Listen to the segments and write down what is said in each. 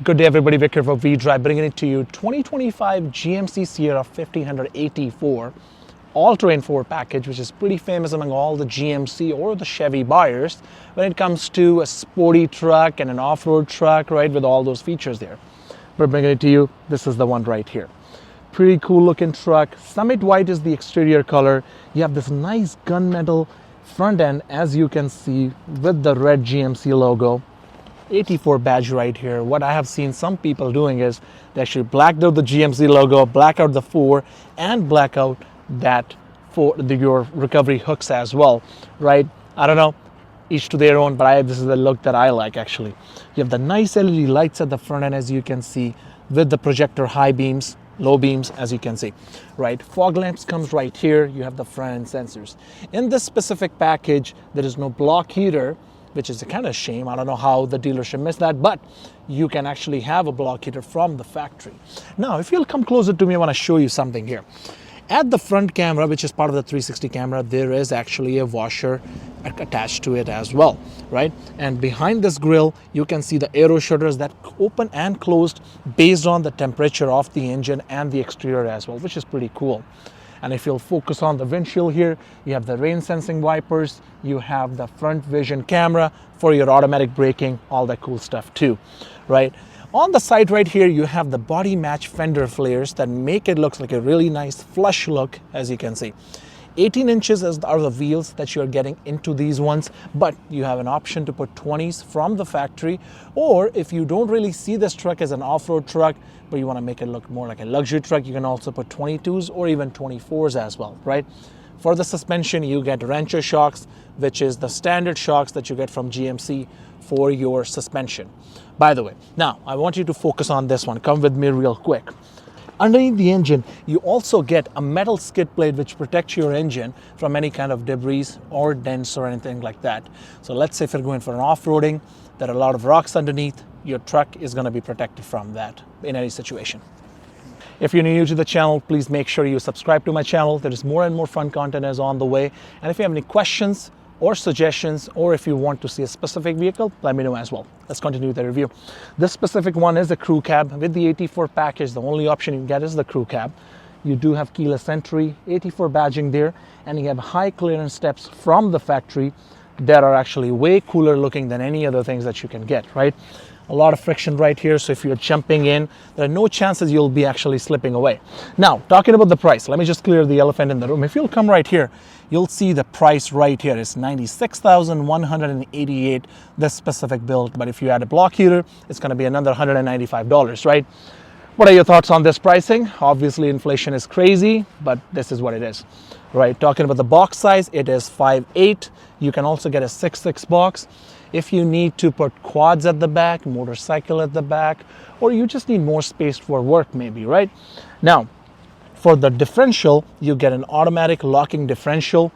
Good day everybody, Vic here for V-Drive, bringing it to you 2025 GMC Sierra 1500 AT4 all-terrain 4 package, which is pretty famous among all the GMC or the Chevy buyers when it comes to a sporty truck and an off-road truck, right, with all those features there. We're bringing it to you. This is the one right here. Pretty cool looking truck. Summit white is the exterior color. You have this nice gunmetal front end, as you can see, with the red GMC logo. AT4 badge right here. What I have seen some people doing is they actually blacked out the GMC logo, black out the 4, and black out that for your recovery hooks as well, right? I don't know, each to their own, but this is the look that I like actually. You have the nice LED lights at the front end, as you can see, with the projector high beams, low beams, as you can see, right? Fog lamps comes right here. You have the front end sensors. In this specific package, there is no block heater, which is a kind of shame. I don't know how the dealership missed that, but you can actually have a block heater from the factory. Now, if you'll come closer to me, I want to show you something here. At the front camera, which is part of the 360 camera, there is actually a washer attached to it as well, right? And behind this grille, you can see the aero shutters that open and closed based on the temperature of the engine and the exterior as well, which is pretty cool. And if you'll focus on the windshield here, you have the rain sensing wipers, you have the front vision camera for your automatic braking, all that cool stuff too, right? On the side right here, you have the body match fender flares that make it look like a really nice flush look, as you can see. 18 inches are the wheels that you're getting into these ones, but you have an option to put 20s from the factory, or if you don't really see this truck as an off-road truck, but you want to make it look more like a luxury truck, you can also put 22s or even 24s as well, right? For the suspension, you get Rancher shocks, which is the standard shocks that you get from GMC for your suspension. By the way, now I want you to focus on this one. Come with me real quick. Underneath the engine, you also get a metal skid plate which protects your engine from any kind of debris or dents or anything like that. So let's say if you're going for an off-roading, there are a lot of rocks underneath, your truck is going to be protected from that in any situation. If you're new to the channel, please make sure you subscribe to my channel. There is more and more fun content is on the way. And if you have any questions or suggestions, or if you want to see a specific vehicle, let me know as well. Let's continue the review. This specific one is a crew cab. With the AT4 package, the only option you get is the crew cab. You do have keyless entry, AT4 badging there, and you have high clearance steps from the factory that are actually way cooler looking than any other things that you can get, right? A lot of friction right here, so if you're jumping in, there are no chances you'll be actually slipping away. Now, talking about the price, let me just clear the elephant in the room. If you'll come right here, you'll see the price right here is $96,188, this specific build. But if you add a block heater, it's going to be another $195, right? What are your thoughts on this pricing? Obviously, inflation is crazy, but this is what it is, right? Talking about the box size, it is 5'8". You can also get a 6'6" box. If you need to put quads at the back, motorcycle at the back, or you just need more space for work maybe, right? Now, for the differential, you get an automatic locking differential,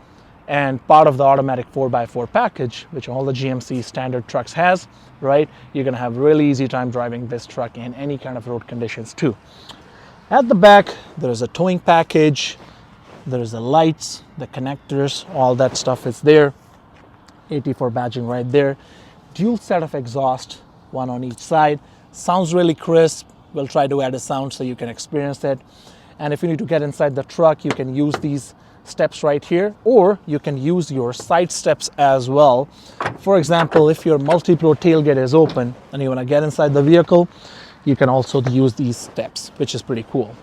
and part of the automatic 4x4 package, which all the GMC standard trucks has, right? You're gonna have really easy time driving this truck in any kind of road conditions too. At the back, there's a towing package, there's the lights, the connectors, all that stuff is there. AT4 badging right there. Dual set of exhaust, one on each side. Sounds really crisp. We'll try to add a sound so you can experience it. And if you need to get inside the truck, you can use these steps right here, or you can use your side steps as well. For example, if your multi-pro tailgate is open and you want to get inside the vehicle, you can also use these steps, which is pretty cool.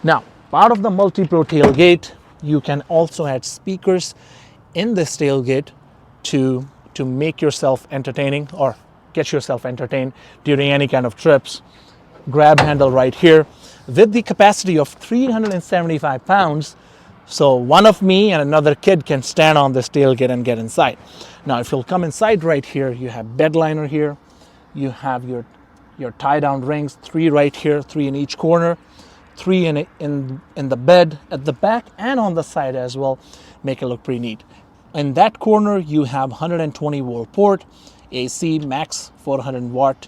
Now, part of the multi-pro tailgate, you can also add speakers in this tailgate to make yourself entertaining or get yourself entertained during any kind of trips. Grab handle right here with the capacity of 375 pounds. So one of me and another kid can stand on this tailgate and get inside. Now, if you'll come inside right here, you have bed liner here. You have your tie down rings, 3 right here, 3 in each corner, 3 in the bed at the back and on the side as well. Make it look pretty neat. In that corner, you have 120 volt port, AC max 400 watt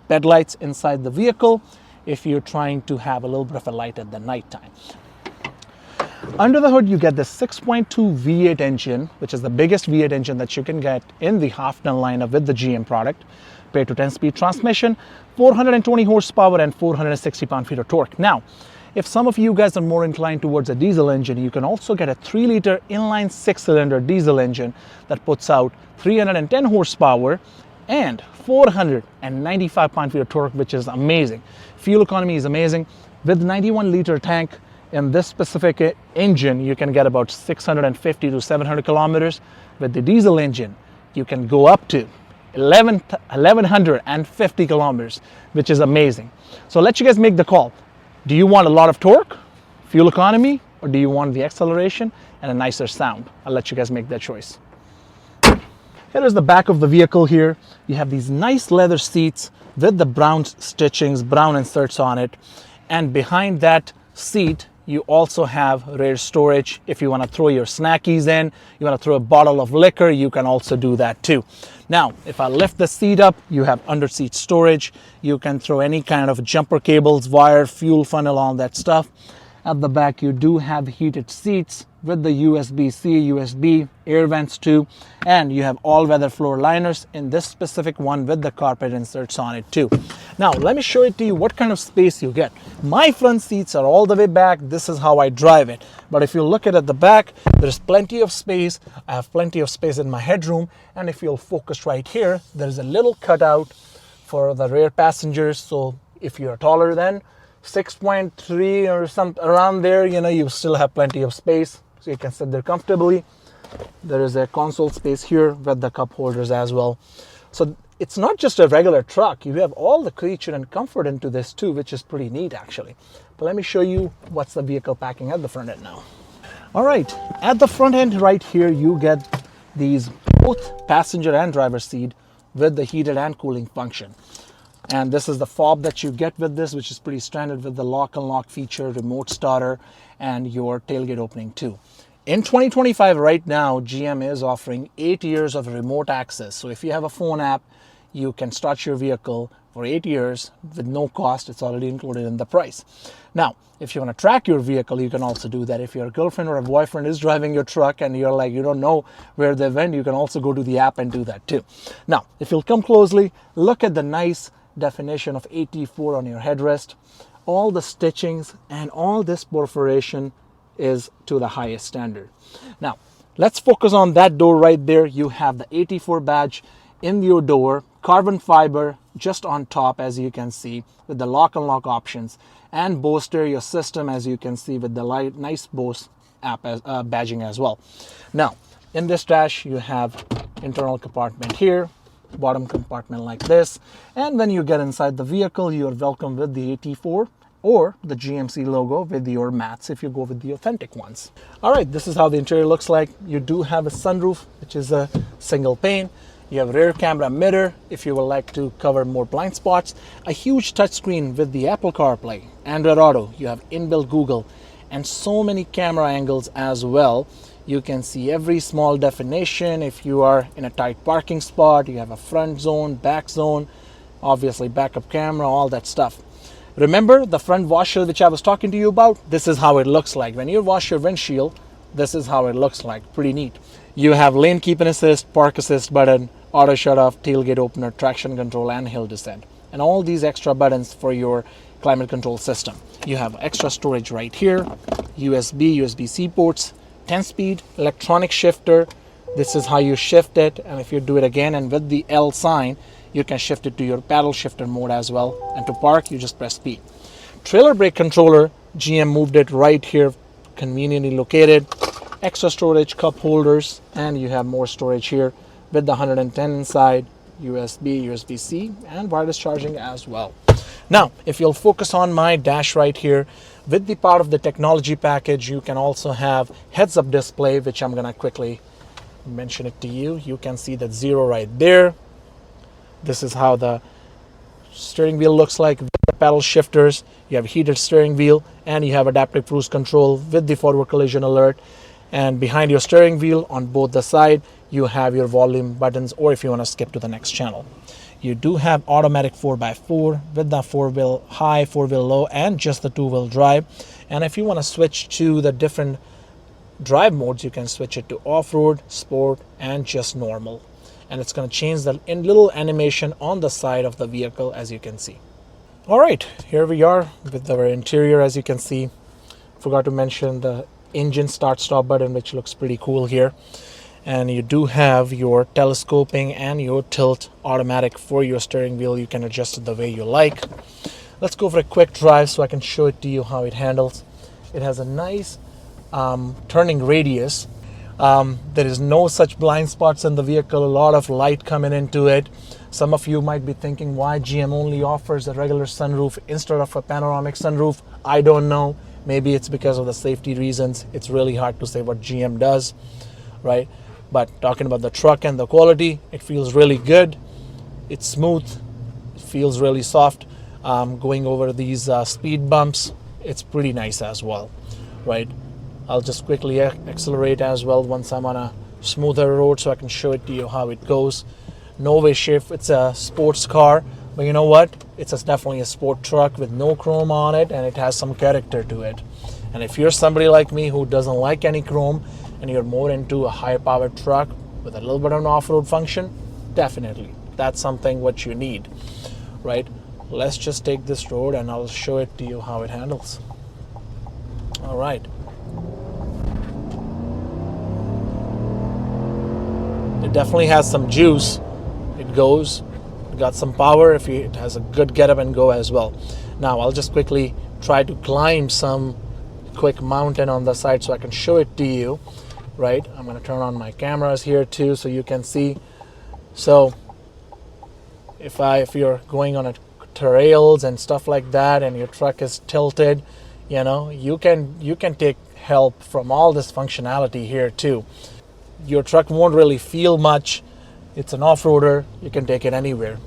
bed lights inside the vehicle if you're trying to have a little bit of a light at the nighttime. Under the hood, you get the 6.2 V8 engine, which is the biggest V8 engine that you can get in the half-ton lineup with the GM product. paired to 10-speed transmission, 420 horsepower and 460 pound-feet of torque. Now, if some of you guys are more inclined towards a diesel engine, you can also get a 3-liter inline 6-cylinder diesel engine that puts out 310 horsepower and 495 pound-feet of torque, which is amazing. Fuel economy is amazing. With 91-liter tank in this specific engine, you can get about 650 to 700 kilometers. With the diesel engine, you can go up to 1150 kilometers, which is amazing. So I'll let you guys make the call. Do you want a lot of torque, fuel economy, or do you want the acceleration and a nicer sound? I'll let you guys make that choice. Here is the back of the vehicle here. You have these nice leather seats with the brown stitchings, brown inserts on it. And behind that seat, you also have rear storage. If you want to throw your snackies in, you want to throw a bottle of liquor, you can also do that too. Now, if I lift the seat up, you have under seat storage. You can throw any kind of jumper cables, wire, fuel funnel, all that stuff. At the back, you do have heated seats with the USB-C, USB, air vents too, and you have all-weather floor liners in this specific one with the carpet inserts on it too. Now, let me show it to you what kind of space you get. My front seats are all the way back. This is how I drive it. But if you look at the back, there's plenty of space. I have plenty of space in my headroom. And if you'll focus right here, there's a little cutout for the rear passengers. So if you're taller than 6.3 or something around there, you still have plenty of space. So you can sit there comfortably. There is a console space here with the cup holders as well. So it's not just a regular truck. You have all the creature and comfort into this too, which is pretty neat actually. But let me show you what's the vehicle packing at the front end now. All right, at the front end right here, you get these both passenger and driver seat with the heated and cooling function. And this is the fob that you get with this, which is pretty standard with the lock and lock feature, remote starter, and your tailgate opening too. In 2025 right now, GM is offering 8 years of remote access. So if you have a phone app, you can start your vehicle for 8 years with no cost. It's already included in the price. Now, if you want to track your vehicle, you can also do that. If your girlfriend or a boyfriend is driving your truck and you're like, you don't know where they went, you can also go to the app and do that too. Now, if you'll come closely, look at the nice definition of AT4 on your headrest. All the stitchings and all this perforation is to the highest standard. Now, let's focus on that door right there. You have the AT4 badge in your door, carbon fiber just on top, as you can see, with the lock and lock options, and Bose stereo system, as you can see, with the nice Bose app badging as well. Now, in this dash, you have internal compartment here, bottom compartment like this, and when you get inside the vehicle, you are welcome with the AT4 or the GMC logo with your mats if you go with the authentic ones. All right, this is how the interior looks like. You do have a sunroof, which is a single pane. You have a rear camera mirror if you would like to cover more blind spots. A huge touchscreen with the Apple CarPlay, Android Auto. You have inbuilt Google and so many camera angles as well. You can see every small definition. If you are in a tight parking spot, you have a front zone, back zone, obviously backup camera, all that stuff. Remember the front washer which I was talking to you about? This is how it looks like. When you wash your windshield, this is how it looks like. Pretty neat. You have lane keep and assist, park assist button, auto shut off, tailgate opener, traction control, and hill descent. And all these extra buttons for your climate control system. You have extra storage right here, USB, USB-C ports, 10-speed electronic shifter. This is how you shift it, and if you do it again and with the L sign, you can shift it to your paddle shifter mode as well. And to park, you just press P. Trailer brake controller, GM moved it right here, conveniently located. Extra storage, cup holders, and you have more storage here with the 110 inside, USB, USB-C, and wireless charging as well. Now, if you'll focus on my dash right here, with the part of the technology package, you can also have heads-up display, which I'm gonna quickly mention it to you. You can see that 0 right there. This is how the steering wheel looks like with the paddle shifters. You have heated steering wheel, and you have adaptive cruise control with the forward collision alert. And behind your steering wheel on both the side, you have your volume buttons, or if you want to skip to the next channel. You do have automatic 4x4 with the 4-wheel high, 4-wheel low, and just the 2-wheel drive. And if you want to switch to the different drive modes, you can switch it to off-road, sport, and just normal. and it's going to change the little animation on the side of the vehicle, as you can see. All right, here we are with our interior. As you can see, forgot to mention the engine start-stop button, which looks pretty cool here. And you do have your telescoping and your tilt automatic for your steering wheel. You can adjust it the way you like. Let's go for a quick drive so I can show it to you how it handles. It has a nice turning radius. There is no such blind spots in the vehicle, a lot of light coming into it. Some of you might be thinking why GM only offers a regular sunroof instead of a panoramic sunroof. I don't know. Maybe it's because of the safety reasons. It's really hard to say what GM does, right? But talking about the truck and the quality, it feels really good. It's smooth. It feels really soft. Going over these speed bumps, it's pretty nice as well, right? I'll just quickly accelerate as well once I'm on a smoother road so I can show it to you how it goes. No way shift. It's a sports car, but you know what? It's definitely a sport truck with no chrome on it, and it has some character to it. And if you're somebody like me who doesn't like any chrome, and you're more into a high-powered truck with a little bit of an off-road function, definitely, that's something what you need, right? Let's just take this road and I'll show it to you how it handles. All right. It definitely has some juice. It goes. It got some power. It has a good get up and go as well. Now I'll just quickly try to climb some quick mountain on the side so I can show it to you. Right, I'm going to turn on my cameras here too so you can see. So if you're going on trails and stuff like that and your truck is tilted, you know, you can take help from all this functionality here too. Your truck won't really feel much. It's an off-roader. You can take it anywhere.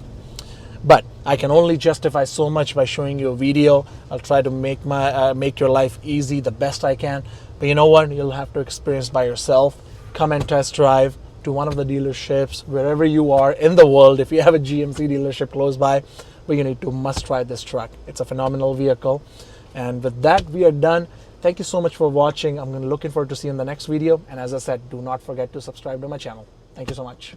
But I can only justify so much by showing you a video. I'll try to make your life easy the best I can. But you know what? You'll have to experience by yourself. Come and test drive to one of the dealerships wherever you are in the world. If you have a GMC dealership close by, but you need to must try this truck. It's a phenomenal vehicle. And with that, we are done. Thank you so much for watching. I'm looking forward to seeing you in the next video. And as I said, do not forget to subscribe to my channel. Thank you so much.